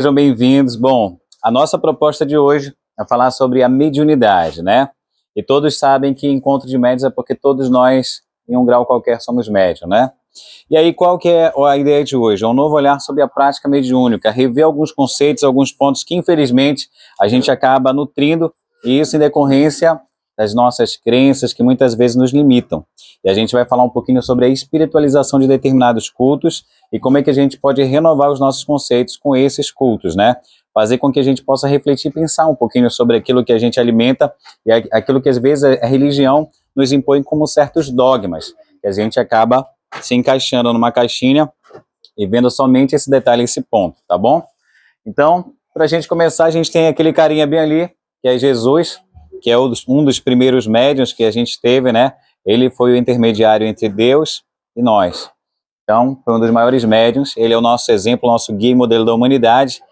Sejam bem-vindos. Bom, a nossa proposta de hoje é falar sobre a mediunidade, né? E todos sabem que encontro de médiuns é porque todos nós, em um grau qualquer, somos médiuns, né? E aí, qual que é a ideia de hoje? É um novo olhar sobre a prática mediúnica, rever alguns conceitos, alguns pontos que, infelizmente, a gente acaba nutrindo, e isso em decorrência das nossas crenças, que muitas vezes nos limitam. E a gente vai falar um pouquinho sobre a espiritualização de determinados cultos e como é que a gente pode renovar os nossos conceitos com esses cultos, né? Fazer com que a gente possa refletir e pensar um pouquinho sobre aquilo que a gente alimenta e aquilo que às vezes a religião nos impõe como certos dogmas, que a gente acaba se encaixando numa caixinha e vendo somente esse detalhe, esse ponto, tá bom? Então, para a gente começar, a gente tem aquele carinha bem ali, que é Jesus, que é um dos primeiros médiuns que a gente teve, né? Ele foi o intermediário entre Deus e nós. Então, foi um dos maiores médiuns, ele é o nosso exemplo, o nosso guia e modelo da humanidade,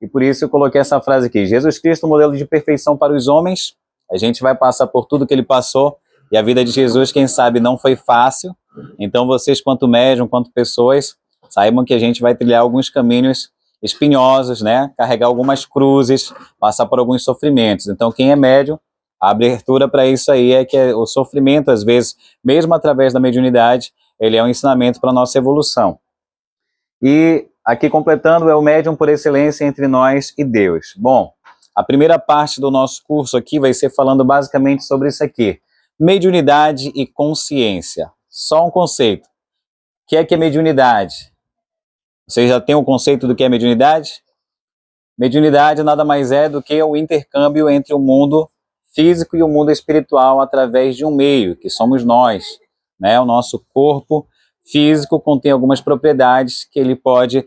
e por isso eu coloquei essa frase aqui: Jesus Cristo, modelo de perfeição para os homens. A gente vai passar por tudo que ele passou, e a vida de Jesus, quem sabe, não foi fácil. Então, vocês, quanto médium, quanto pessoas, saibam que a gente vai trilhar alguns caminhos espinhosos, né? Carregar algumas cruzes, passar por alguns sofrimentos. Então, quem é médium, a abertura para isso aí é que o sofrimento, às vezes, mesmo através da mediunidade, ele é um ensinamento para a nossa evolução. E aqui completando, é o médium por excelência entre nós e Deus. Bom, a primeira parte do nosso curso aqui vai ser falando basicamente sobre isso aqui: mediunidade e consciência. Só um conceito. O que é mediunidade? Vocês já têm o conceito do que é mediunidade? Mediunidade nada mais é do que o intercâmbio entre o mundo físico e o mundo espiritual através de um meio, que somos nós, né? O nosso corpo físico contém algumas propriedades que ele pode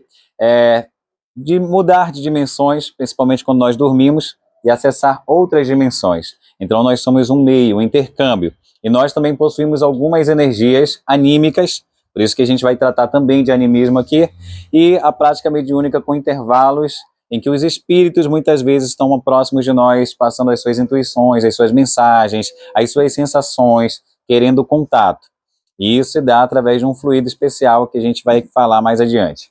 mudar de dimensões, principalmente quando nós dormimos, e acessar outras dimensões. Então nós somos um meio, um intercâmbio. E nós também possuímos algumas energias anímicas, por isso que a gente vai tratar também de animismo aqui, e a prática mediúnica com intervalos em que os espíritos muitas vezes estão próximos de nós, passando as suas intuições, as suas mensagens, as suas sensações, querendo contato. E isso se dá através de um fluido especial que a gente vai falar mais adiante.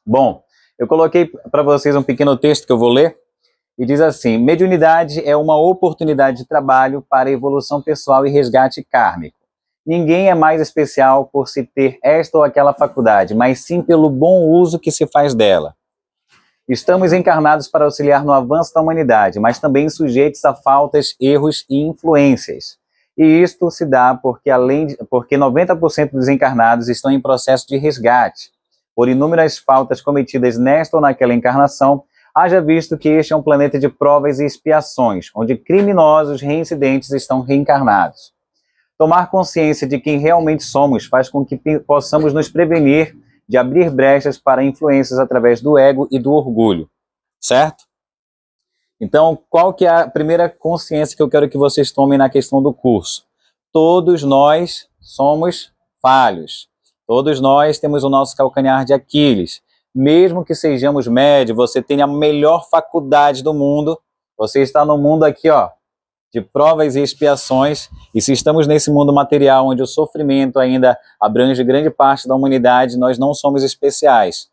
Bom, eu coloquei para vocês um pequeno texto que eu vou ler, e diz assim: mediunidade é uma oportunidade de trabalho para evolução pessoal e resgate kármico. Ninguém é mais especial por se ter esta ou aquela faculdade, mas sim pelo bom uso que se faz dela. Estamos encarnados para auxiliar no avanço da humanidade, mas também sujeitos a faltas, erros e influências. E isto se dá porque 90% dos encarnados estão em processo de resgate, por inúmeras faltas cometidas nesta ou naquela encarnação, haja visto que este é um planeta de provas e expiações, onde criminosos reincidentes estão reencarnados. Tomar consciência de quem realmente somos faz com que possamos nos prevenir de abrir brechas para influências através do ego e do orgulho, certo? Então, qual que é a primeira consciência que eu quero que vocês tomem na questão do curso? Todos nós somos falhos. Todos nós temos o nosso calcanhar de Aquiles. Mesmo que sejamos médios, você tenha a melhor faculdade do mundo, você está no mundo aqui, ó, de provas e expiações, e se estamos nesse mundo material onde o sofrimento ainda abrange grande parte da humanidade, nós não somos especiais,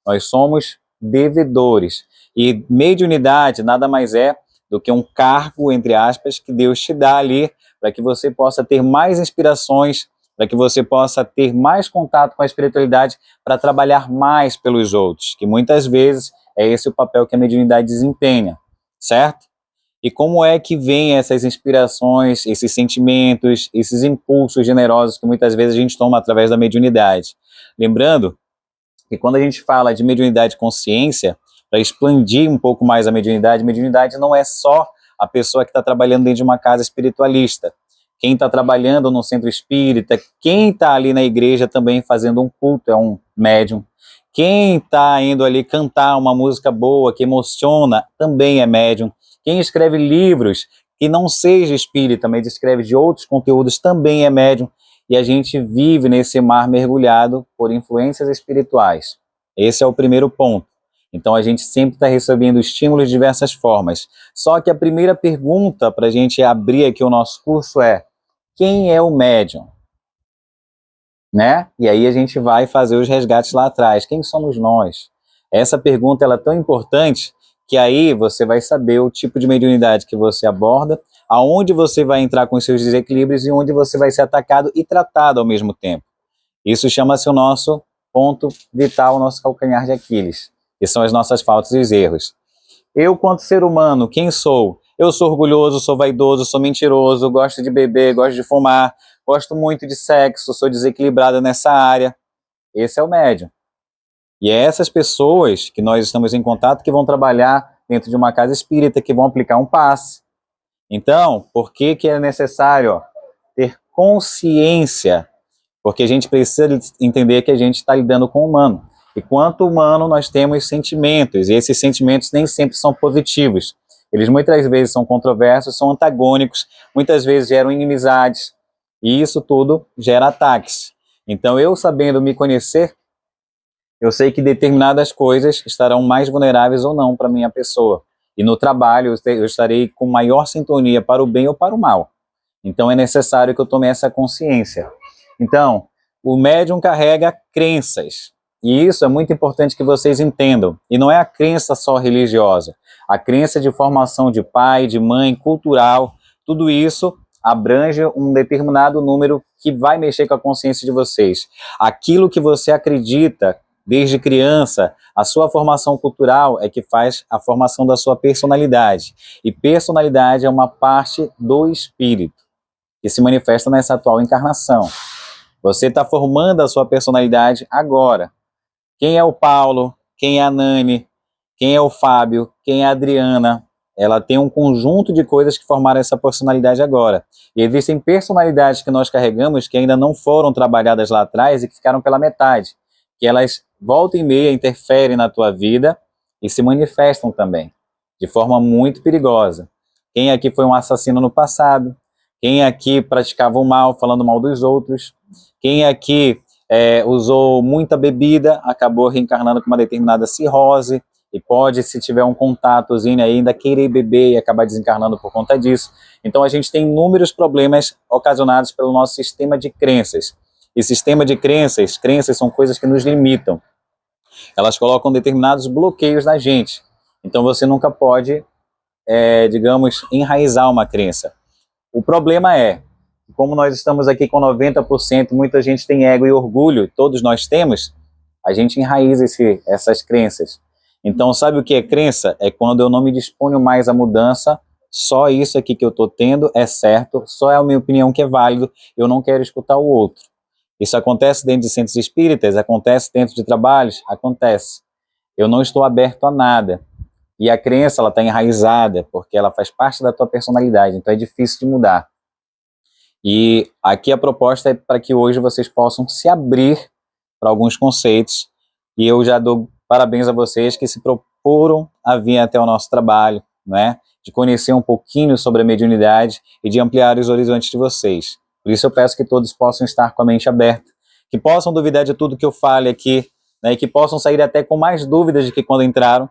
nós somos devedores. E mediunidade nada mais é do que um cargo, entre aspas, que Deus te dá ali, para que você possa ter mais inspirações, para que você possa ter mais contato com a espiritualidade, para trabalhar mais pelos outros, que muitas vezes é esse o papel que a mediunidade desempenha, certo? E como é que vem essas inspirações, esses sentimentos, esses impulsos generosos que muitas vezes a gente toma através da mediunidade? Lembrando que quando a gente fala de mediunidade e consciência, para expandir um pouco mais a mediunidade não é só a pessoa que está trabalhando dentro de uma casa espiritualista. Quem está trabalhando no centro espírita, quem está ali na igreja também fazendo um culto é um médium. Quem está indo ali cantar uma música boa, que emociona, também é médium. Quem escreve livros que não seja espírita, mas escreve de outros conteúdos, também é médium. E a gente vive nesse mar mergulhado por influências espirituais. Esse é o primeiro ponto. Então a gente sempre está recebendo estímulos de diversas formas. Só que a primeira pergunta para a gente abrir aqui o nosso curso é: quem é o médium? Né? E aí a gente vai fazer os resgates lá atrás. Quem somos nós? Essa pergunta ela é tão importante que aí você vai saber o tipo de mediunidade que você aborda, aonde você vai entrar com os seus desequilíbrios e onde você vai ser atacado e tratado ao mesmo tempo. Isso chama-se o nosso ponto vital, o nosso calcanhar de Aquiles, que são as nossas faltas e os erros. Eu, quanto ser humano, quem sou? Eu sou orgulhoso, sou vaidoso, sou mentiroso, gosto de beber, gosto de fumar, gosto muito de sexo, sou desequilibrado nessa área. Esse é o médium. E é essas pessoas que nós estamos em contato que vão trabalhar dentro de uma casa espírita, que vão aplicar um passe. Então, por que que é necessário ter consciência? Porque a gente precisa entender que a gente está lidando com o humano. E quanto humano, nós temos sentimentos, e esses sentimentos nem sempre são positivos. Eles muitas vezes são controversos, são antagônicos, muitas vezes geram inimizades, e isso tudo gera ataques. Então, eu sabendo me conhecer, eu sei que determinadas coisas estarão mais vulneráveis ou não para a minha pessoa. E no trabalho eu estarei com maior sintonia para o bem ou para o mal. Então é necessário que eu tome essa consciência. Então, o médium carrega crenças. E isso é muito importante que vocês entendam. E não é a crença só religiosa. A crença de formação de pai, de mãe, cultural, tudo isso abrange um determinado número que vai mexer com a consciência de vocês. Aquilo que você acredita desde criança, a sua formação cultural é que faz a formação da sua personalidade. E personalidade é uma parte do espírito que se manifesta nessa atual encarnação. Você está formando a sua personalidade agora. Quem é o Paulo? Quem é a Nani? Quem é o Fábio? Quem é a Adriana? Ela tem um conjunto de coisas que formaram essa personalidade agora. E existem personalidades que nós carregamos que ainda não foram trabalhadas lá atrás e que ficaram pela metade. Que elas, volta e meia, interferem na tua vida e se manifestam também, de forma muito perigosa. Quem aqui foi um assassino no passado? Quem aqui praticava o mal, falando mal dos outros? Quem aqui usou muita bebida, acabou reencarnando com uma determinada cirrose, e pode, se tiver um contatozinho aí, ainda querer beber e acabar desencarnando por conta disso. Então a gente tem inúmeros problemas ocasionados pelo nosso sistema de crenças. E sistema de crenças são coisas que nos limitam. Elas colocam determinados bloqueios na gente. Então você nunca pode, digamos, enraizar uma crença. O problema é, como nós estamos aqui com 90%, muita gente tem ego e orgulho, todos nós temos, a gente enraiza essas crenças. Então, sabe o que é crença? É quando eu não me disponho mais à mudança, só isso aqui que eu estou tendo é certo, só é a minha opinião que é válido, eu não quero escutar o outro. Isso acontece dentro de centros espíritas, acontece dentro de trabalhos, acontece. Eu não estou aberto a nada. E a crença, ela está enraizada, porque ela faz parte da tua personalidade, então é difícil de mudar. E aqui a proposta é para que hoje vocês possam se abrir para alguns conceitos, e eu já dou parabéns a vocês que se proporam a vir até o nosso trabalho, né? De conhecer um pouquinho sobre a mediunidade e de ampliar os horizontes de vocês. Por isso eu peço que todos possam estar com a mente aberta, que possam duvidar de tudo que eu fale aqui, né, e que possam sair até com mais dúvidas do que quando entraram,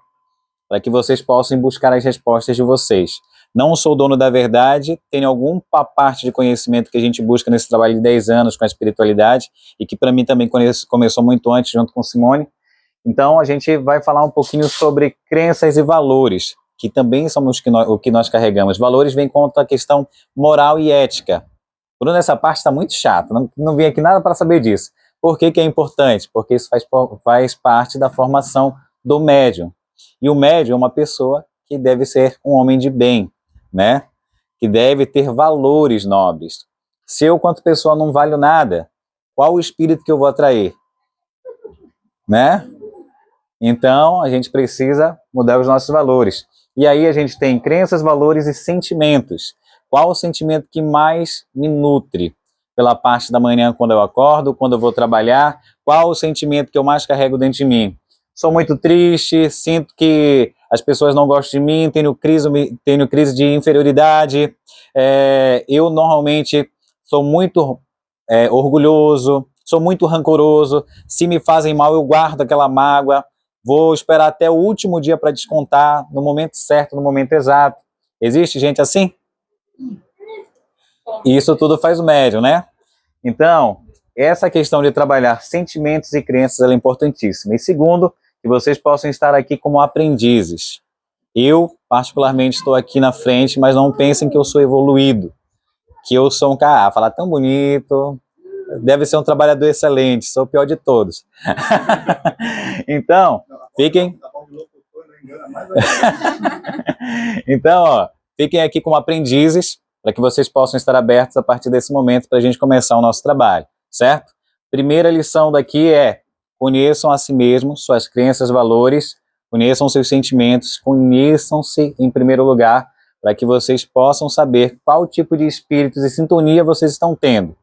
para que vocês possam buscar as respostas de vocês. Não sou dono da verdade, tenho alguma parte de conhecimento que a gente busca nesse trabalho de 10 anos com a espiritualidade, e que para mim também começou muito antes, junto com Simone. Então a gente vai falar um pouquinho sobre crenças e valores, que também são o que nós carregamos. Valores vêm contra a questão moral e ética. Bruno, essa parte está muito chata, não vim aqui nada para saber disso. Por que que é importante? Porque isso faz parte da formação do médium. E o médium é uma pessoa que deve ser um homem de bem, né? Que deve ter valores nobres. Se eu, quanto pessoa, não valho nada, qual o espírito que eu vou atrair? Né? Então, a gente precisa mudar os nossos valores. E aí a gente tem crenças, valores e sentimentos. Qual o sentimento que mais me nutre? Pela parte da manhã, quando eu acordo, quando eu vou trabalhar, qual o sentimento que eu mais carrego dentro de mim? Sou muito triste, sinto que as pessoas não gostam de mim, tenho crise de inferioridade, eu normalmente sou muito orgulhoso, sou muito rancoroso, se me fazem mal eu guardo aquela mágoa, vou esperar até o último dia para descontar, no momento certo, no momento exato. Existe gente assim? E isso tudo faz o médium, né? Então, essa questão de trabalhar sentimentos e crenças ela é importantíssima. E segundo, que vocês possam estar aqui como aprendizes. Eu, particularmente, estou aqui na frente, mas não pensem que eu sou evoluído, que eu sou um cara, falar tão bonito, deve ser um trabalhador excelente, sou o pior de todos. Então, fiquem... Então, ó, fiquem aqui como aprendizes, para que vocês possam estar abertos a partir desse momento para a gente começar o nosso trabalho, certo? Primeira lição daqui é: conheçam a si mesmos, suas crenças, valores, conheçam seus sentimentos, conheçam-se em primeiro lugar, para que vocês possam saber qual tipo de espíritos e sintonia vocês estão tendo.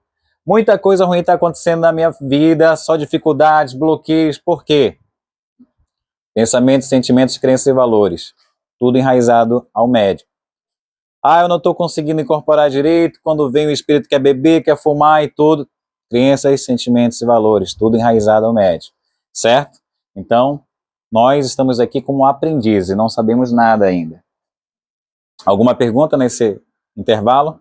Muita coisa ruim está acontecendo na minha vida, só dificuldades, bloqueios, por quê? Pensamentos, sentimentos, crenças e valores, tudo enraizado ao médium. Ah, eu não estou conseguindo incorporar direito, quando vem o espírito quer beber, quer fumar e tudo. Crenças, sentimentos e valores, tudo enraizado ao médium, certo? Então, nós estamos aqui como aprendizes e não sabemos nada ainda. Alguma pergunta nesse intervalo?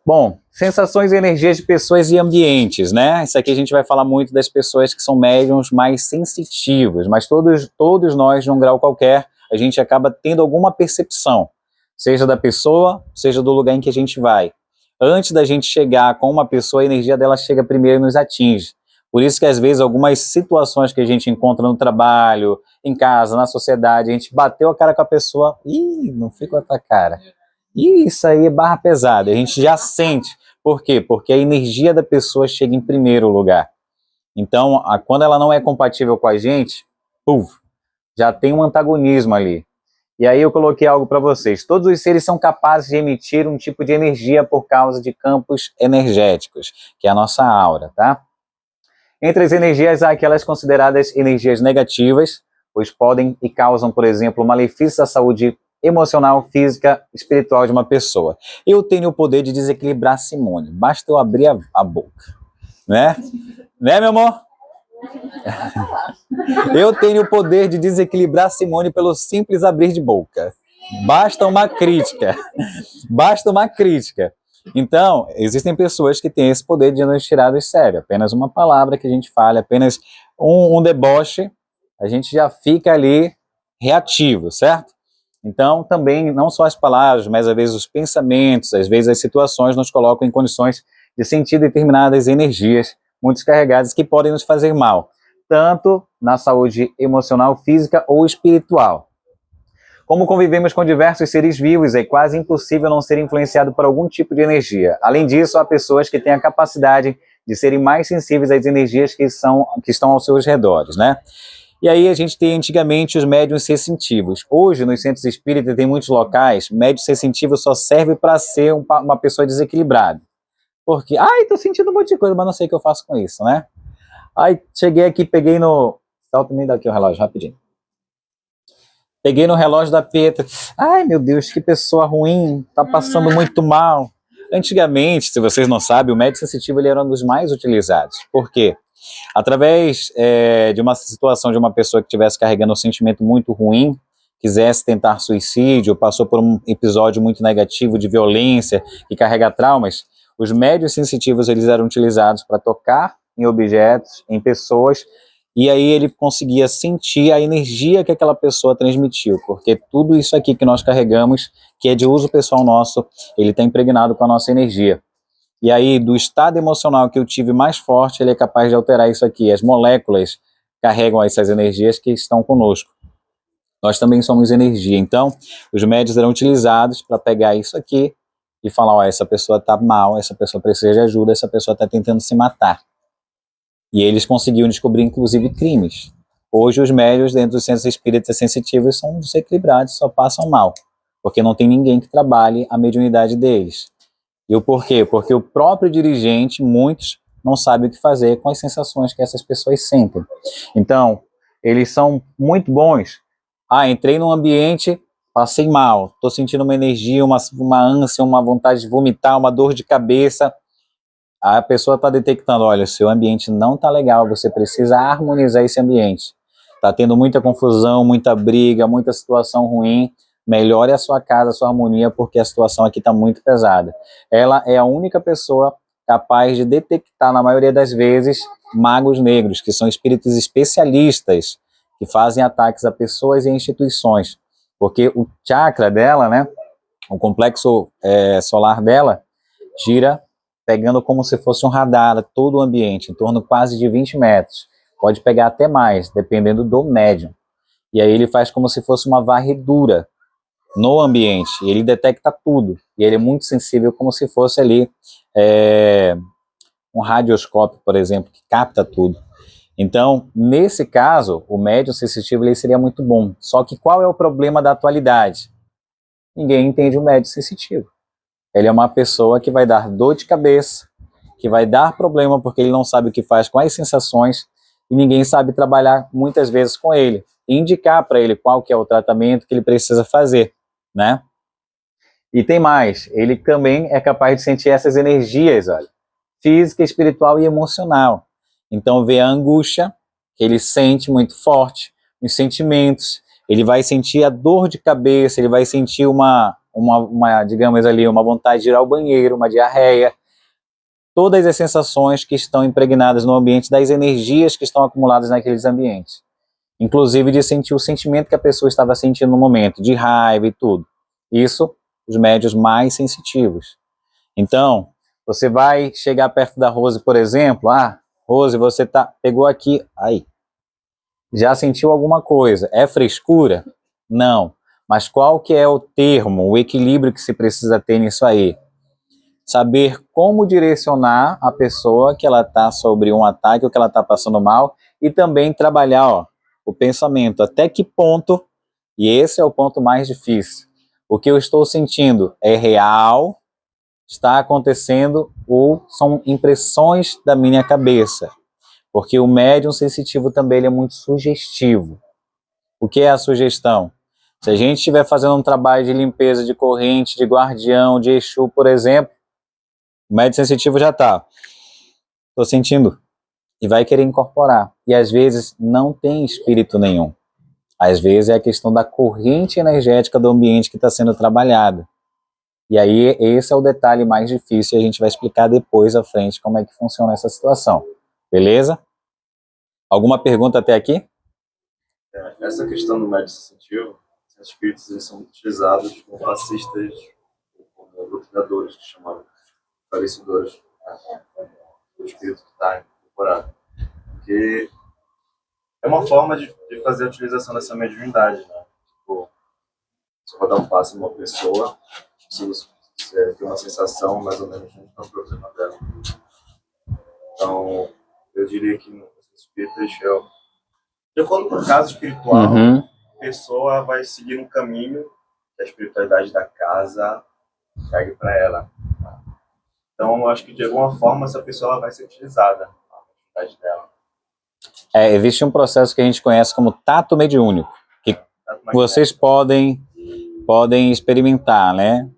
Bom, sensações e energias de pessoas e ambientes, né? Isso aqui a gente vai falar muito das pessoas que são médiums mais sensitivos, mas todos nós, de um grau qualquer, a gente acaba tendo alguma percepção, seja da pessoa, seja do lugar em que a gente vai. Antes da gente chegar com uma pessoa, a energia dela chega primeiro e nos atinge. Por isso que às vezes algumas situações que a gente encontra no trabalho, em casa, na sociedade, a gente bateu a cara com a pessoa, não fica com a tua cara. Isso aí é barra pesada, a gente já sente. Por quê? Porque a energia da pessoa chega em primeiro lugar. Então, quando ela não é compatível com a gente, já tem um antagonismo ali. E aí eu coloquei algo para vocês. Todos os seres são capazes de emitir um tipo de energia por causa de campos energéticos, que é a nossa aura, tá? Entre as energias há aquelas consideradas energias negativas, pois podem e causam, por exemplo, malefícios à saúde emocional, física, espiritual de uma pessoa. Eu tenho o poder de desequilibrar Simone, basta eu abrir a boca, né? Né, meu amor? Eu tenho o poder de desequilibrar Simone pelo simples abrir de boca. Basta uma crítica. Basta uma crítica. Então, existem pessoas que têm esse poder de nos tirar do sério. Apenas uma palavra que a gente fala, apenas um deboche, a gente já fica ali reativo, certo? Então, também, não só as palavras, mas às vezes os pensamentos, às vezes as situações nos colocam em condições de sentir determinadas energias muito descarregadas que podem nos fazer mal, tanto na saúde emocional, física ou espiritual. Como convivemos com diversos seres vivos, é quase impossível não ser influenciado por algum tipo de energia. Além disso, há pessoas que têm a capacidade de serem mais sensíveis às energias que estão aos seus redores, né? E aí a gente tem antigamente os médiuns sensitivos. Hoje, nos centros espíritas, tem muitos locais, médium sensitivo só serve para ser uma pessoa desequilibrada. Porque, tô sentindo um monte de coisa, mas não sei o que eu faço com isso, né? Aí cheguei aqui, peguei no... Salta me daqui o relógio, rapidinho. Peguei no relógio da Petra. Ai, meu Deus, que pessoa ruim, tá passando muito mal. Antigamente, se vocês não sabem, o médium sensitivo ele era um dos mais utilizados. Por quê? Através de uma situação de uma pessoa que estivesse carregando um sentimento muito ruim, quisesse tentar suicídio, passou por um episódio muito negativo de violência, que carrega traumas, os médiuns sensitivos eles eram utilizados para tocar em objetos, em pessoas, e aí ele conseguia sentir a energia que aquela pessoa transmitiu, porque tudo isso aqui que nós carregamos, que é de uso pessoal nosso, ele está impregnado com a nossa energia. E aí, do estado emocional que eu tive mais forte, ele é capaz de alterar isso aqui. As moléculas carregam essas energias que estão conosco. Nós também somos energia. Então, os médiuns eram utilizados para pegar isso aqui e falar, essa pessoa está mal, essa pessoa precisa de ajuda, essa pessoa está tentando se matar. E eles conseguiam descobrir, inclusive, crimes. Hoje, os médiuns dentro dos centros espíritas sensitivos são desequilibrados, só passam mal, porque não tem ninguém que trabalhe a mediunidade deles. E o porquê? Porque o próprio dirigente, muitos, não sabem o que fazer com as sensações que essas pessoas sentem. Então, eles são muito bons. Entrei num ambiente, passei mal, estou sentindo uma energia, uma ânsia, uma vontade de vomitar, uma dor de cabeça. A pessoa está detectando, olha, seu ambiente não está legal, você precisa harmonizar esse ambiente. Está tendo muita confusão, muita briga, muita situação ruim. Melhore a sua casa, a sua harmonia, porque a situação aqui está muito pesada. Ela é a única pessoa capaz de detectar, na maioria das vezes, magos negros, que são espíritos especialistas que fazem ataques a pessoas e a instituições. Porque o chakra dela, né, o complexo solar dela, gira pegando como se fosse um radar todo o ambiente, em torno quase de 20 metros. Pode pegar até mais, dependendo do médium. E aí ele faz como se fosse uma varredura no ambiente, e ele detecta tudo. E ele é muito sensível, como se fosse ali um radioscópio, por exemplo, que capta tudo. Então, nesse caso, o médium sensitivo ele seria muito bom. Só que qual é o problema da atualidade? Ninguém entende o médium sensitivo. Ele é uma pessoa que vai dar dor de cabeça, que vai dar problema porque ele não sabe o que faz com as sensações e ninguém sabe trabalhar muitas vezes com ele. E indicar para ele qual que é o tratamento que ele precisa fazer, né? E tem mais, ele também é capaz de sentir essas energias, olha, física, espiritual e emocional. Então vê a angústia, que ele sente muito forte, os sentimentos, ele vai sentir a dor de cabeça, ele vai sentir digamos ali, uma vontade de ir ao banheiro, uma diarreia, todas as sensações que estão impregnadas no ambiente, das energias que estão acumuladas naqueles ambientes. Inclusive de sentir o sentimento que a pessoa estava sentindo no momento, de raiva e tudo. Isso, os médiuns mais sensitivos. Então, você vai chegar perto da Rose, por exemplo, Rose, você pegou aqui, aí, já sentiu alguma coisa, é frescura? Não, mas qual que é o termo, o equilíbrio que se precisa ter nisso aí? Saber como direcionar a pessoa que ela está sobre um ataque ou que ela está passando mal e também trabalhar o pensamento, até que ponto, e esse é o ponto mais difícil, o que eu estou sentindo é real, está acontecendo ou são impressões da minha cabeça? Porque o médium sensitivo também ele é muito sugestivo. O que é a sugestão? Se a gente estiver fazendo um trabalho de limpeza de corrente, de guardião, de Exu, por exemplo, o médium sensitivo já está. Estou sentindo. E vai querer incorporar. E às vezes não tem espírito nenhum. Às vezes é a questão da corrente energética do ambiente que está sendo trabalhada. E aí esse é o detalhe mais difícil e a gente vai explicar depois à frente como é que funciona essa situação. Beleza? Alguma pergunta até aqui? Essa questão do médium sensitivo, esses espíritos eles são utilizados como passistas, como doutrinadores, que chamam falecedores, do espírito que está incorporado. Porque é uma forma de fazer a utilização dessa mediunidade, né? Tipo, se eu vou dar um passo em uma pessoa, preciso ter uma sensação mais ou menos de um problema dela. Então, eu diria que os espíritos, de acordo com o caso espiritual, a pessoa vai seguir um caminho que a espiritualidade da casa pegue para ela. Então, eu acho que de alguma forma essa pessoa ela vai ser utilizada, a mediunidade dela. Existe um processo que a gente conhece como tato mediúnico, que vocês podem experimentar, né?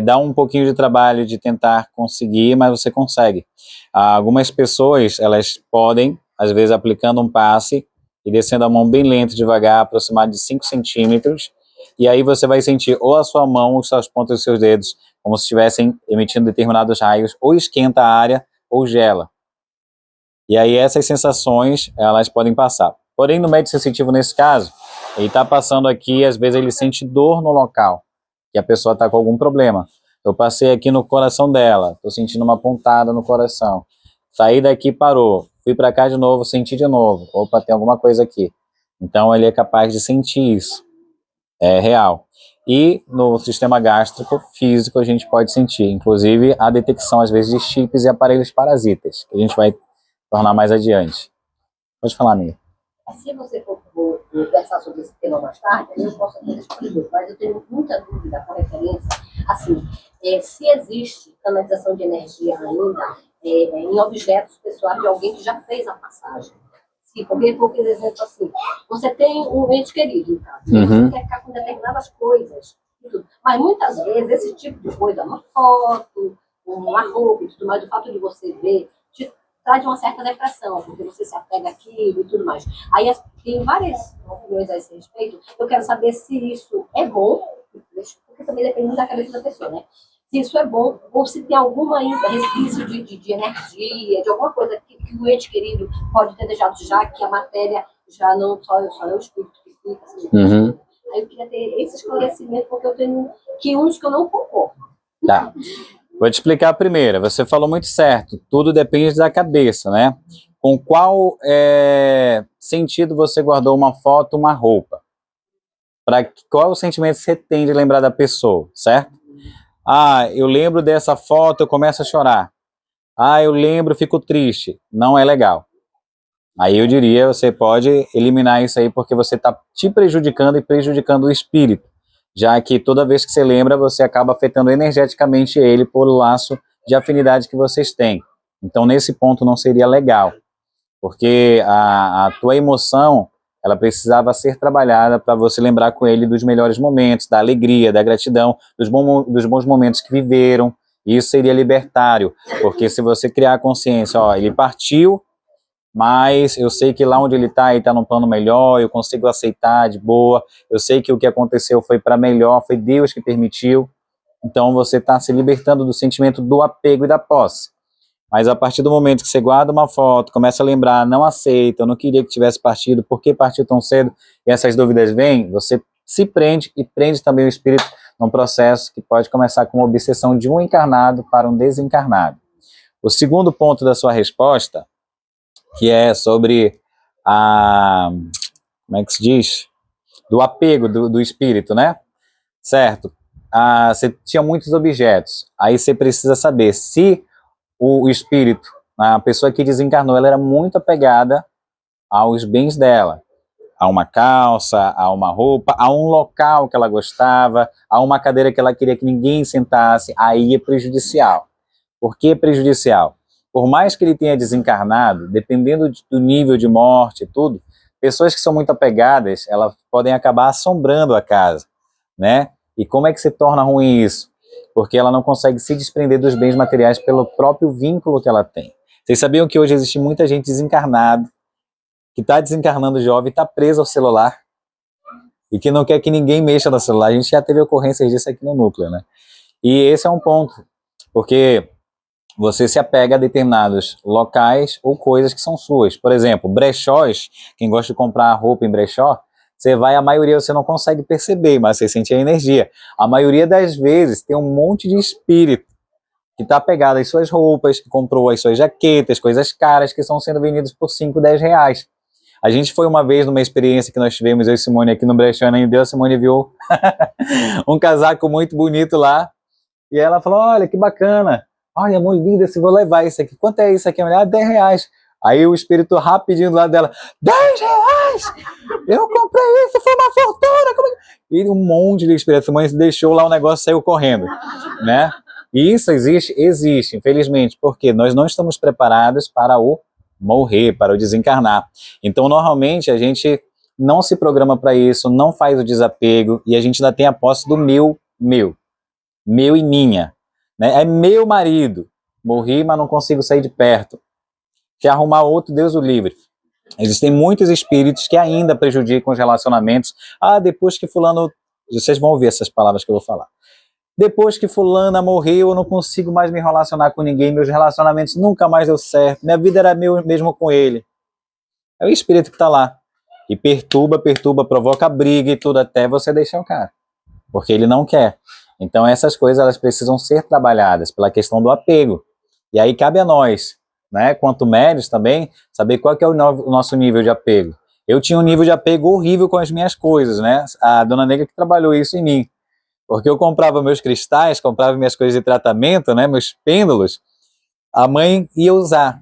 Dá um pouquinho de trabalho de tentar conseguir, mas você consegue. Algumas pessoas, elas podem, às vezes aplicando um passe e descendo a mão bem lento, devagar, aproximado de 5 centímetros, e aí você vai sentir ou a sua mão, os seus pontas dos seus dedos, como se estivessem emitindo determinados raios, ou esquenta a área, ou gela. E aí essas sensações, elas podem passar. Porém, no médium sensitivo, nesse caso, ele está passando aqui, às vezes ele sente dor no local, que a pessoa está com algum problema. Eu passei aqui no coração dela, estou sentindo uma pontada no coração. Saí daqui, parou. Fui para cá de novo, senti de novo. Opa, tem alguma coisa aqui. Então ele é capaz de sentir isso. É real. E no sistema gástrico físico a gente pode sentir, inclusive a detecção às vezes de chips e aparelhos parasitas, que a gente vai tornar mais adiante. Pode falar, Mia. Se você for conversar sobre esse tema mais tarde, eu posso até responder, mas eu tenho muita dúvida com referência, assim, se existe canalização de energia ainda em objetos pessoais de alguém que já fez a passagem. Porque, por exemplo, assim, você tem um ente querido em casa, você quer ficar com determinadas coisas, e tudo. Mas muitas vezes esse tipo de coisa, uma foto, uma roupa e tudo mais, o fato de você ver, traz uma certa depressão, porque você se apega àquilo e tudo mais. Aí tem várias opiniões a esse respeito. Eu quero saber se isso é bom, porque também depende da cabeça da pessoa, né? se isso é bom, ou se tem alguma ainda resquício de energia, de alguma coisa que o ente querido pode ter deixado, já que a matéria já não só é o espírito que fica. Assim. Uhum. Aí eu queria ter esse esclarecimento, porque eu tenho uns que eu não concordo. Tá. Vou te explicar a primeira. Você falou muito certo. Tudo depende da cabeça, né? Com qual sentido você guardou uma foto, uma roupa? Qual é o sentimento que você tem de lembrar da pessoa, certo? Ah, eu lembro dessa foto, eu começo a chorar. Ah, eu lembro, fico triste. Não é legal. Aí eu diria, você pode eliminar isso aí, porque você está te prejudicando e prejudicando o espírito, já que toda vez que você lembra, você acaba afetando energeticamente ele por laço de afinidade que vocês têm. Então, nesse ponto, não seria legal, porque a tua emoção, ela precisava ser trabalhada para você lembrar com ele dos melhores momentos, da alegria, da gratidão, dos bons momentos que viveram. Isso seria libertário, porque se você criar a consciência, ó, ele partiu, mas eu sei que lá onde ele está num plano melhor, eu consigo aceitar de boa, eu sei que o que aconteceu foi para melhor, foi Deus que permitiu, então você está se libertando do sentimento do apego e da posse. Mas a partir do momento que você guarda uma foto, começa a lembrar, não aceita, eu não queria que tivesse partido, por que partiu tão cedo, e essas dúvidas vêm, você se prende e prende também o espírito num processo que pode começar com uma obsessão de um encarnado para um desencarnado. O segundo ponto da sua resposta, que é sobre como é que se diz? Do apego do espírito, né? Certo. Você tinha muitos objetos, aí você precisa saber se o espírito, a pessoa que desencarnou, ela era muito apegada aos bens dela, a uma calça, a uma roupa, a um local que ela gostava, a uma cadeira que ela queria que ninguém sentasse, aí é prejudicial. Por que prejudicial? Por mais que ele tenha desencarnado, dependendo do nível de morte e tudo, pessoas que são muito apegadas, elas podem acabar assombrando a casa, né? E como é que se torna ruim isso? Porque ela não consegue se desprender dos bens materiais pelo próprio vínculo que ela tem. Vocês sabiam que hoje existe muita gente desencarnada, que está desencarnando jovem, está presa ao celular, e que não quer que ninguém mexa no celular. A gente já teve ocorrências disso aqui no núcleo, né? E esse é um ponto, porque você se apega a determinados locais ou coisas que são suas. Por exemplo, brechós, quem gosta de comprar roupa em brechó, você vai, a maioria você não consegue perceber, mas você sente a energia. A maioria das vezes tem um monte de espírito que está apegado às suas roupas, que comprou as suas jaquetas, coisas caras que estão sendo vendidas por 5, 10 reais. A gente foi uma vez numa experiência que nós tivemos, eu e Simone aqui no brechó, e a Simone viu um casaco muito bonito lá, e ela falou, olha, que bacana. Olha, muito linda, se vou levar isso aqui. Quanto é isso aqui? A mulher, 10 reais. Aí o espírito rapidinho do lado dela, 10 reais? Eu comprei isso, foi uma fortuna. E um monte de espírito, a mãe deixou lá o negócio e saiu correndo, né? E isso existe? Existe, infelizmente, porque nós não estamos preparados para o morrer, para o desencarnar. Então, normalmente, a gente não se programa para isso, não faz o desapego, e a gente ainda tem a posse do meu e minha. Né? É meu marido, morri, mas não consigo sair de perto. Se arrumar outro, Deus o livre. Existem muitos espíritos que ainda prejudicam os relacionamentos. Ah, depois que fulano... Vocês vão ouvir essas palavras que eu vou falar. Depois que fulana morreu, eu não consigo mais me relacionar com ninguém, meus relacionamentos nunca mais deu certo, minha vida era meu mesmo com ele. É o espírito que está lá. E perturba, provoca briga e tudo, até você deixar o cara. Porque ele não quer. Então essas coisas elas precisam ser trabalhadas pela questão do apego. E aí cabe a nós, né, quanto médios também, saber qual que é o nosso nível de apego. Eu tinha um nível de apego horrível com as minhas coisas, né? A dona Negra que trabalhou isso em mim. Porque eu comprava meus cristais, comprava minhas coisas de tratamento, né, meus pêndulos, a mãe ia usar.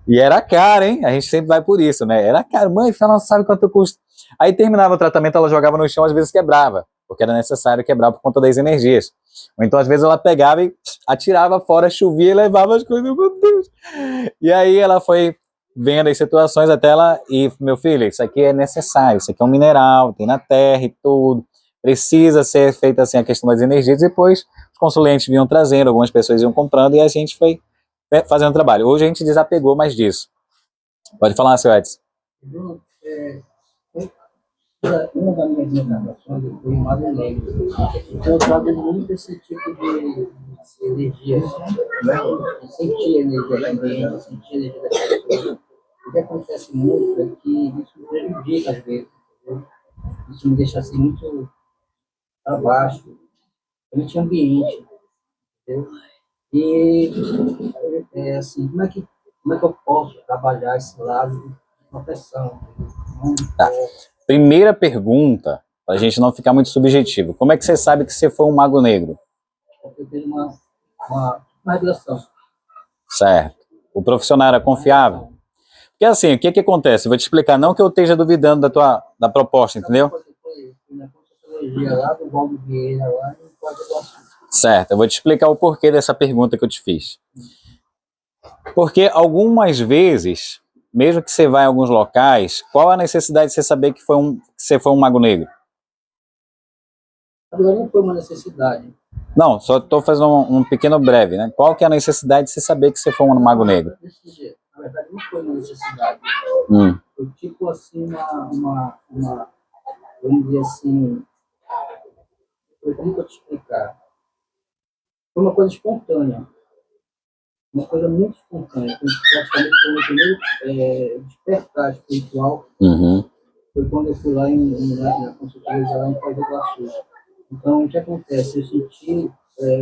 E era caro, hein? A gente sempre vai por isso, né? Era caro. Mãe, ela não sabe quanto custa. Aí terminava o tratamento, ela jogava no chão, às vezes quebrava, porque era necessário quebrar por conta das energias. Ou então, às vezes, ela pegava e atirava fora, chovia e levava as coisas. Meu Deus! E aí ela foi vendo as situações até ela... E, meu filho, isso aqui é necessário, isso aqui é um mineral, tem na terra e tudo. Precisa ser feita assim a questão das energias. E depois, os consulentes vinham trazendo, algumas pessoas iam comprando e a gente foi fazendo trabalho. Hoje a gente desapegou mais disso. Pode falar, seu Edson. Uma das minhas reencarnações eu fui Mago Negro. Então eu trago muito esse tipo de energia, né? Eu senti a energia do ambiente, eu senti a energia das pessoas. O que acontece muito é que isso me prejudica às vezes, entendeu? Isso me deixa assim muito para baixo, muito ambiente, entendeu? E assim, como é que eu posso trabalhar esse lado de proteção? Não Tá. Primeira pergunta, para a gente não ficar muito subjetivo. Como é que você sabe que você foi um mago negro? porque eu tenho uma regulação. Certo. O profissional era confiável? Porque assim, o que que acontece? Eu vou te explicar, não que eu esteja duvidando da proposta, entendeu? Na Conselheria lá do Valdo Vieira, lá no Código do Açúcar. Certo, eu vou te explicar o porquê dessa pergunta que eu te fiz. Porque algumas vezes, mesmo que você vá em alguns locais, qual a necessidade de você saber que você foi um mago negro? Agora não foi uma necessidade. Não, só estou fazendo um pequeno breve, né? Qual que é a necessidade de você saber que você foi um mago negro? Desse jeito. Na verdade, não foi uma necessidade. Foi tipo assim, vamos dizer assim, como que eu te explicar? Foi uma coisa espontânea. Uma coisa muito espontânea. Praticamente foi o meu primeiro despertar espiritual. Foi quando eu fui lá na consultoria lá em Foz do Iguaçu. Então, o que acontece? Eu senti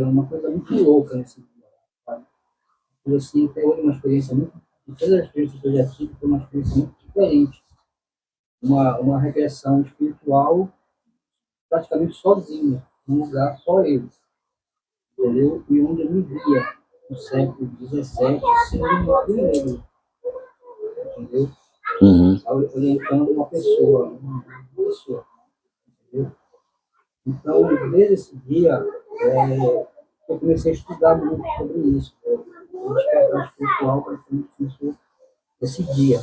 uma coisa muito louca nesse dia. Sabe? Eu assim, até hoje uma experiência muito... De todas as experiências que eu já tive, foi uma experiência muito diferente. Uma regressão espiritual praticamente sozinha, num lugar só eu. Entendeu? E onde eu me via no século XVII, sendo um mago negro. Entendeu? Orientando uma pessoa. Entendeu? Então, desde esse dia, eu comecei a estudar muito sobre isso. O despertar espiritual praticamente começou esse dia,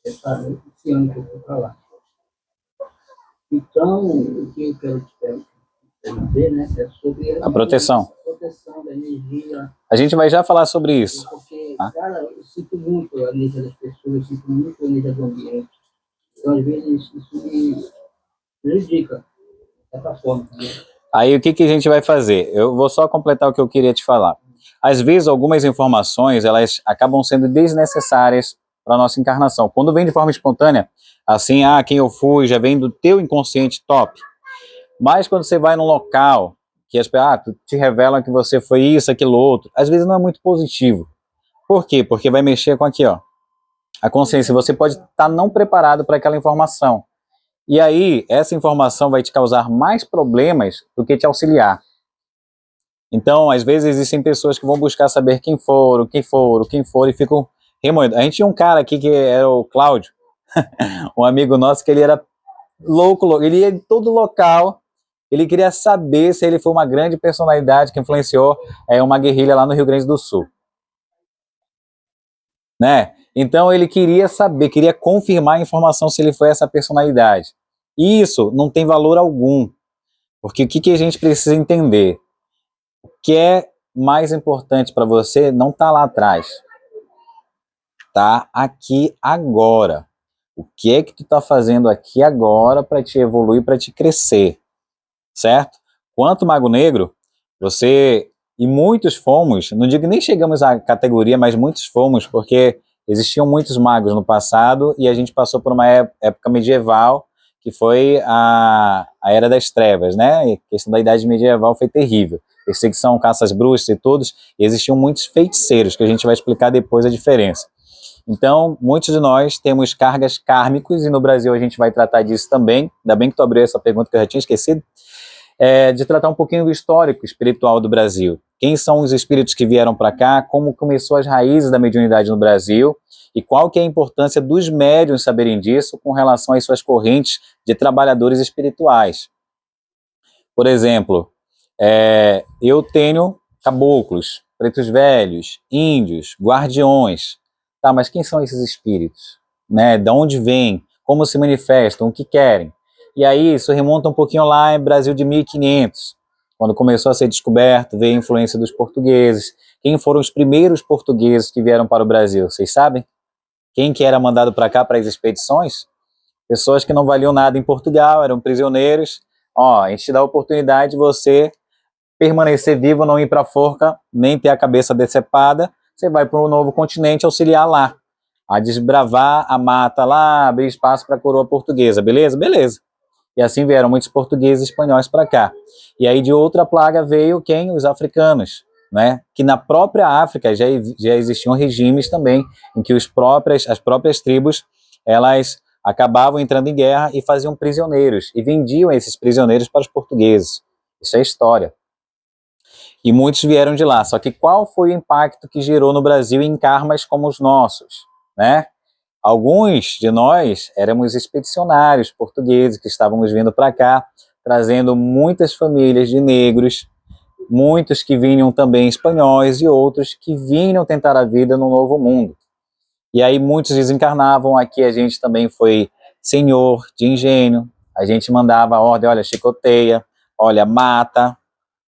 esse ano que eu fui para lá. Então, o que eu quero te perguntar, né, é sobre A proteção. A proteção da energia. A gente vai já falar sobre isso. Porque, cara, eu sinto muito a energia das pessoas, eu sinto muito a energia do ambiente. Então, às vezes, isso me prejudica dessa forma. Né? Aí o que que a gente vai fazer? Eu vou só completar o que eu queria te falar. Às vezes algumas informações elas acabam sendo desnecessárias para a nossa encarnação. Quando vem de forma espontânea, assim, quem eu fui, já vem do teu inconsciente, top. Mas quando você vai num local que as pessoas te revelam que você foi isso, aquilo, outro, às vezes não é muito positivo. Por quê? Porque vai mexer com aqui, ó, a consciência. Você pode estar não preparado para aquela informação. E aí, essa informação vai te causar mais problemas do que te auxiliar. Então, às vezes, existem pessoas que vão buscar saber quem foram, e ficam remoendo. A gente tinha um cara aqui que era o Cláudio, um amigo nosso, que ele era louco. Ele ia em todo local, ele queria saber se ele foi uma grande personalidade que influenciou uma guerrilha lá no Rio Grande do Sul. Né? Então, ele queria saber, queria confirmar a informação se ele foi essa personalidade. E isso não tem valor algum, porque o que a gente precisa entender? O que é mais importante para você não está lá atrás, está aqui agora. O que é que tu está fazendo aqui agora para te evoluir, para te crescer, certo? Quanto Mago Negro, você e muitos fomos, não digo nem chegamos à categoria, mas muitos fomos, porque existiam muitos magos no passado e a gente passou por uma época medieval que foi a Era das Trevas, né? E a questão da Idade Medieval foi terrível. Perseguição, caças bruxas e todos, e existiam muitos feiticeiros, que a gente vai explicar depois a diferença. Então, muitos de nós temos cargas kármicos, e no Brasil a gente vai tratar disso também. Ainda bem que tu abriu essa pergunta que eu já tinha esquecido. De tratar um pouquinho do histórico espiritual do Brasil. Quem são os espíritos que vieram para cá, como começou as raízes da mediunidade no Brasil, e qual que é a importância dos médiuns saberem disso com relação às suas correntes de trabalhadores espirituais. Por exemplo, eu tenho caboclos, pretos velhos, índios, guardiões. Tá, mas quem são esses espíritos? Né? De onde vêm? Como se manifestam? O que querem? E aí isso remonta um pouquinho lá em Brasil de 1500, quando começou a ser descoberto, veio a influência dos portugueses. Quem foram os primeiros portugueses que vieram para o Brasil? Vocês sabem? Quem que era mandado para cá para as expedições? pessoas que não valiam nada em Portugal, eram prisioneiros. Ó, a gente te dá a oportunidade de você permanecer vivo, não ir para a forca, nem ter a cabeça decepada. Você vai para um novo continente auxiliar lá, a desbravar a mata lá, abrir espaço para a coroa portuguesa, beleza? Beleza. E assim vieram muitos portugueses e espanhóis para cá. E aí de outra plaga veio quem? Os africanos, né? Que na própria África já existiam regimes também, em que as próprias tribos, elas acabavam entrando em guerra e faziam prisioneiros, e vendiam esses prisioneiros para os portugueses. Isso é história. E muitos vieram de lá. Só que qual foi o impacto que gerou no Brasil em karmas como os nossos, né? Alguns de nós éramos expedicionários portugueses que estávamos vindo para cá, trazendo muitas famílias de negros, muitos que vinham também espanhóis e outros que vinham tentar a vida no novo mundo. E aí muitos desencarnavam. Aqui a gente também foi senhor de engenho, a gente mandava a ordem, olha, chicoteia, olha, mata,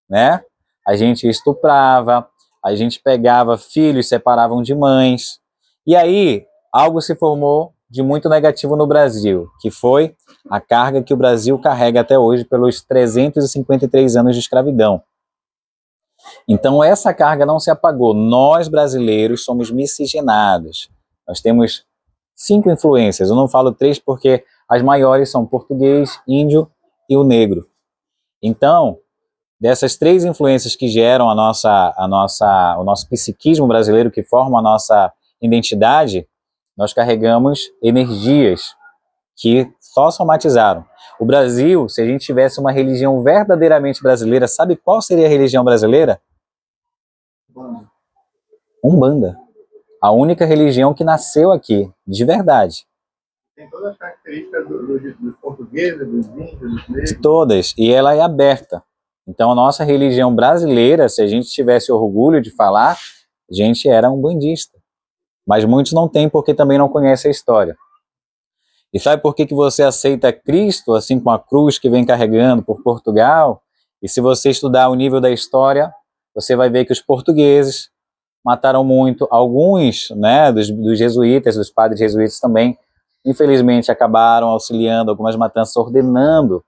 né? A gente estuprava, a gente pegava filhos, separavam de mães. E aí algo se formou de muito negativo no Brasil, que foi a carga que o Brasil carrega até hoje pelos 353 anos de escravidão. Então essa carga não se apagou. Nós brasileiros somos miscigenados. Nós temos 5 influências. Eu não falo 3 porque as maiores são português, índio e o negro. Então, dessas 3 influências que geram o nosso psiquismo brasileiro, que forma a nossa identidade, nós carregamos energias que só somatizaram. O Brasil, se a gente tivesse uma religião verdadeiramente brasileira, sabe qual seria a religião brasileira? Umbanda. A única religião que nasceu aqui, de verdade. Tem todas as características dos portugueses, dos índios, dos negros. Todas. E ela é aberta. Então a nossa religião brasileira, se a gente tivesse orgulho de falar, a gente era umbandista. Mas muitos não têm porque também não conhecem a história. E sabe por que você aceita Cristo, assim com a cruz que vem carregando por Portugal? E se você estudar o nível da história, você vai ver que os portugueses mataram muito. Alguns, né, dos jesuítas, dos padres jesuítas também, infelizmente acabaram auxiliando algumas matanças, ordenando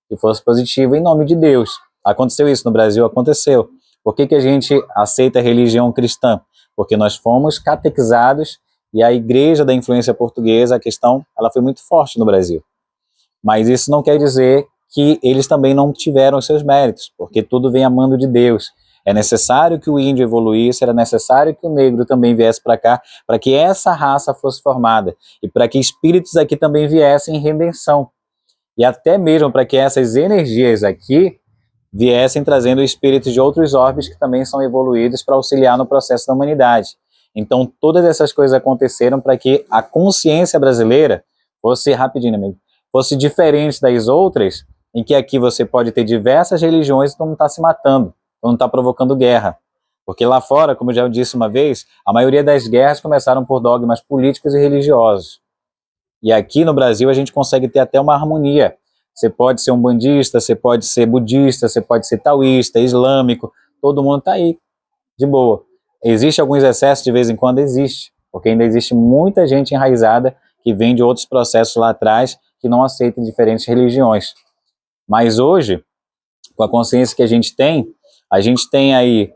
que fosse positivo em nome de Deus. Aconteceu isso no Brasil? Aconteceu. Por que a gente aceita a religião cristã? Porque nós fomos catequizados e a igreja da influência portuguesa, a questão, ela foi muito forte no Brasil. Mas isso não quer dizer que eles também não tiveram os seus méritos, porque tudo vem a mando de Deus. É necessário que o índio evoluísse, era necessário que o negro também viesse para cá, para que essa raça fosse formada, e para que espíritos aqui também viessem em redenção. E até mesmo para que essas energias aqui viessem trazendo espíritos de outros orbes que também são evoluídos para auxiliar no processo da humanidade. Então, todas essas coisas aconteceram para que a consciência brasileira fosse, rapidinho, amigo, fosse diferente das outras, em que aqui você pode ter diversas religiões e todo mundo está se matando, todo mundo está provocando guerra. Porque lá fora, como eu já disse uma vez, a maioria das guerras começaram por dogmas políticos e religiosos. E aqui no Brasil a gente consegue ter até uma harmonia. Você pode ser umbandista, você pode ser budista, você pode ser taoísta, islâmico, todo mundo está aí, de boa. Existe alguns excessos de vez em quando? Existe, porque ainda existe muita gente enraizada que vem de outros processos lá atrás que não aceita diferentes religiões. Mas hoje, com a consciência que a gente tem aí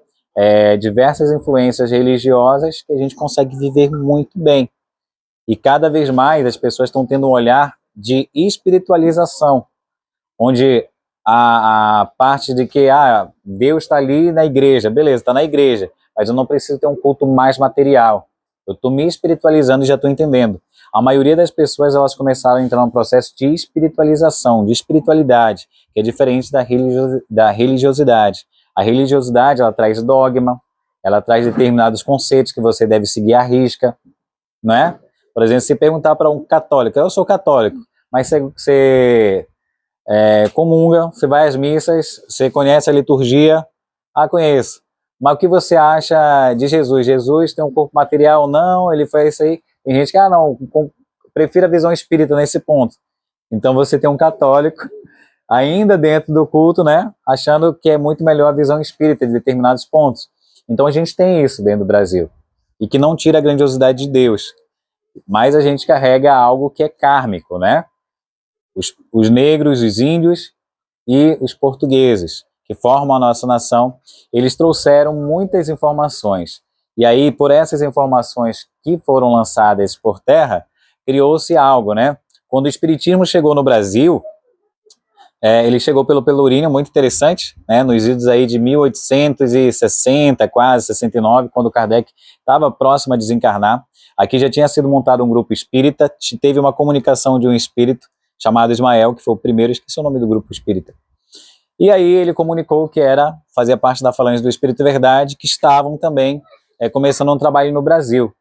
diversas influências religiosas que a gente consegue viver muito bem. E cada vez mais as pessoas estão tendo um olhar de espiritualização, onde a parte de que Deus está ali na igreja, beleza, está na igreja, mas eu não preciso ter um culto mais material. Eu estou me espiritualizando e já estou entendendo. A maioria das pessoas, elas começaram a entrar num processo de espiritualização, de espiritualidade, que é diferente da religiosidade. A religiosidade, ela traz dogma, ela traz determinados conceitos que você deve seguir à risca, não é? Por exemplo, se perguntar para um católico, eu sou católico, mas você comunga, você vai às missas, você conhece a liturgia? Conheço. Mas o que você acha de Jesus? Jesus tem um corpo material? Não, ele foi isso aí. Tem gente que, não, prefiro a visão espírita nesse ponto. Então você tem um católico, ainda dentro do culto, né, achando que é muito melhor a visão espírita de determinados pontos. Então a gente tem isso dentro do Brasil. E que não tira a grandiosidade de Deus. Mas a gente carrega algo que é kármico, né? os negros, os índios e os portugueses, que formam a nossa nação, eles trouxeram muitas informações. E aí, por essas informações que foram lançadas por terra, criou-se algo, né? Quando o Espiritismo chegou no Brasil, ele chegou pelo Pelourinho, muito interessante, né? Nos idos aí de 1860, quase 69, quando Kardec estava próximo a desencarnar. Aqui já tinha sido montado um grupo espírita, teve uma comunicação de um espírito chamado Ismael, que foi o primeiro, esqueci o nome do grupo espírita. E aí ele comunicou que fazia parte da falange do Espírito Verdade, que estavam também começando um trabalho no Brasil.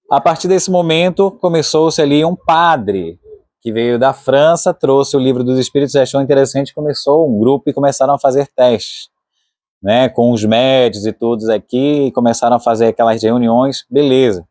A partir desse momento, começou-se ali um padre, que veio da França, trouxe o livro dos Espíritos, achou interessante, começou um grupo e começaram a fazer testes, né, com os médios e todos aqui, e começaram a fazer aquelas reuniões, beleza.